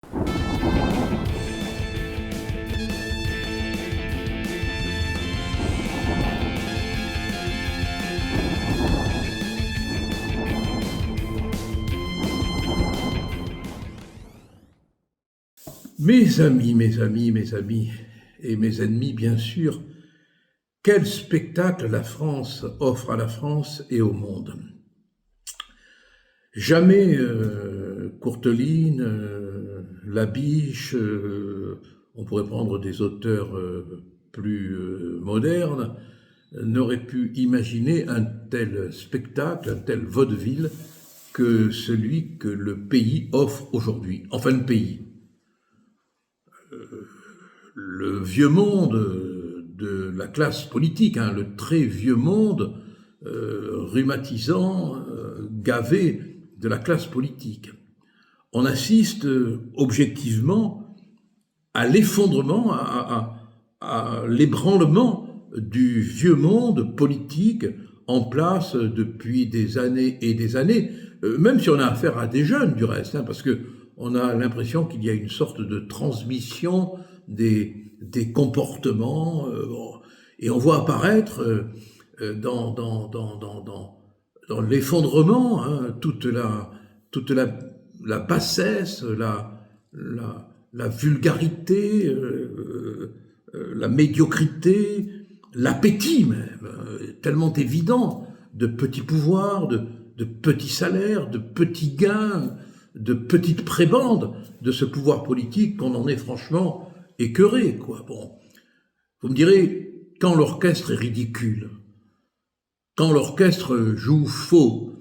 Mes amis, mes amis, mes amis, et mes ennemis bien sûr, quel spectacle la France offre à la France et au monde. Jamais Courteline, Labiche, on pourrait prendre des auteurs plus modernes, n'auraient pu imaginer un tel spectacle, un tel vaudeville que celui que le pays offre aujourd'hui. Enfin, le pays. Le vieux monde de la classe politique, le très vieux monde rhumatisant, gavé de la classe politique. On assiste objectivement à l'effondrement, à l'ébranlement du vieux monde politique en place depuis des années et des années, même si on a affaire à des jeunes du reste, parce que on a l'impression qu'il y a une sorte de transmission des comportements, et on voit apparaître dans l'effondrement toute la bassesse, la vulgarité, la médiocrité, l'appétit même, tellement évident de petits pouvoirs, de petits salaires, de petits gains, de petites prébendes de ce pouvoir politique qu'on en est franchement écœuré, quoi. Bon, vous me direz, quand l'orchestre est ridicule, quand l'orchestre joue faux,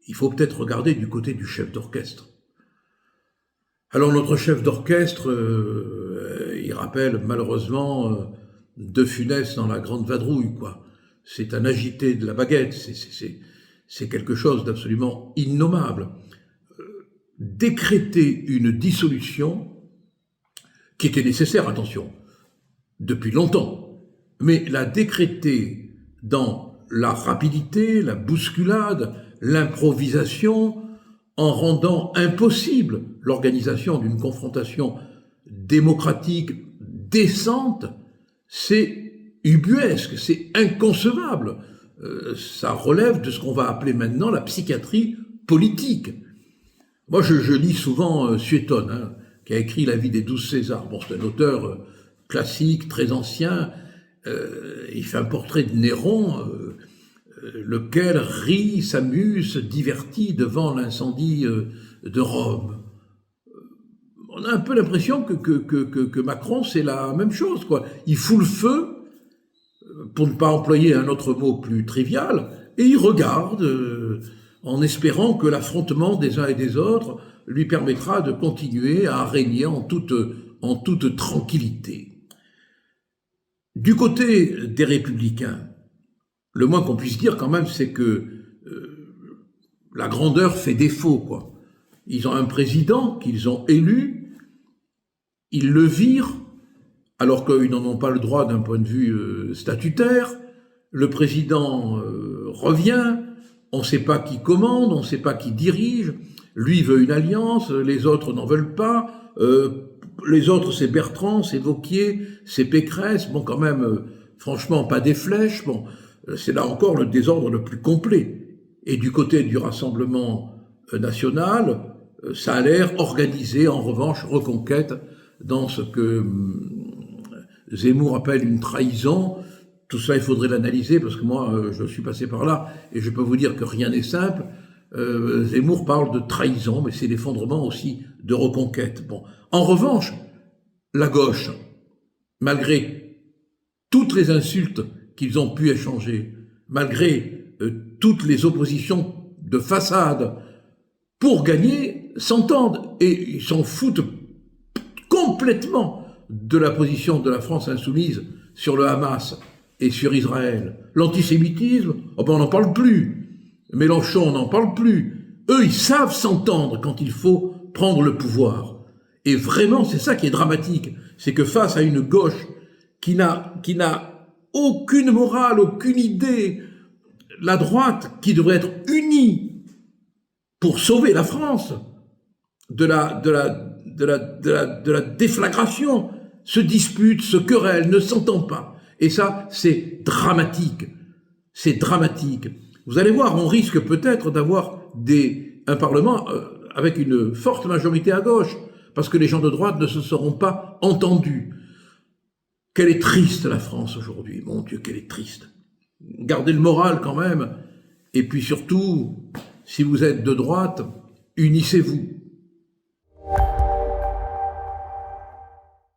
il faut peut-être regarder du côté du chef d'orchestre. Alors notre chef d'orchestre, il rappelle malheureusement De Funès dans La Grande Vadrouille, quoi. C'est un agité de la baguette, c'est quelque chose d'absolument innommable. Décréter une dissolution qui était nécessaire, attention, depuis longtemps, mais la décréter dans la rapidité, la bousculade, l'improvisation, en rendant impossible l'organisation d'une confrontation démocratique décente, c'est ubuesque, c'est inconcevable. Ça relève de ce qu'on va appeler maintenant la psychiatrie politique. Moi, je lis souvent Suétone, qui a écrit La vie des 12 Césars. Bon, c'est un auteur classique, très ancien. Il fait un portrait de Néron, lequel rit, s'amuse, se divertit devant l'incendie de Rome. On a un peu l'impression que Macron, c'est la même chose, quoi. Il fout le feu, pour ne pas employer un autre mot plus trivial, et il regarde en espérant que l'affrontement des uns et des autres lui permettra de continuer à régner en toute tranquillité. Du côté des Républicains, le moins qu'on puisse dire quand même, c'est que la grandeur fait défaut, quoi. Ils ont un président qu'ils ont élu, ils le virent, alors qu'ils n'en ont pas le droit d'un point de vue statutaire. Le président revient, on ne sait pas qui commande, on ne sait pas qui dirige. Lui veut une alliance, les autres n'en veulent pas. Les autres, c'est Bertrand, c'est Wauquiez, c'est Pécresse. Bon, quand même, franchement, pas des flèches. Bon, c'est là encore le désordre le plus complet. Et du côté du Rassemblement national, ça a l'air organisé, en revanche, reconquête dans ce que Zemmour appelle une trahison. Tout ça, il faudrait l'analyser, parce que moi, je suis passé par là, et je peux vous dire que rien n'est simple. Zemmour parle de trahison, mais c'est l'effondrement aussi de reconquête. Bon. En revanche, la gauche, malgré toutes les insultes qu'ils ont pu échanger, malgré toutes les oppositions de façade, pour gagner, s'entendent, et ils s'en foutent complètement de la position de la France insoumise sur le Hamas et sur Israël. L'antisémitisme, oh ben on n'en parle plus. Mélenchon, on n'en parle plus. Eux, ils savent s'entendre quand il faut prendre le pouvoir. Et vraiment, c'est ça qui est dramatique. C'est que face à une gauche qui n'a aucune morale, aucune idée, la droite qui devrait être unie pour sauver la France de de la déflagration, se disputent, se querellent, ne s'entendent pas. Et ça, c'est dramatique. C'est dramatique. Vous allez voir, on risque peut-être d'avoir un Parlement avec une forte majorité à gauche, parce que les gens de droite ne se seront pas entendus. Quelle est triste la France aujourd'hui, mon Dieu, quelle est triste. Gardez le moral quand même, et puis surtout, si vous êtes de droite, unissez-vous.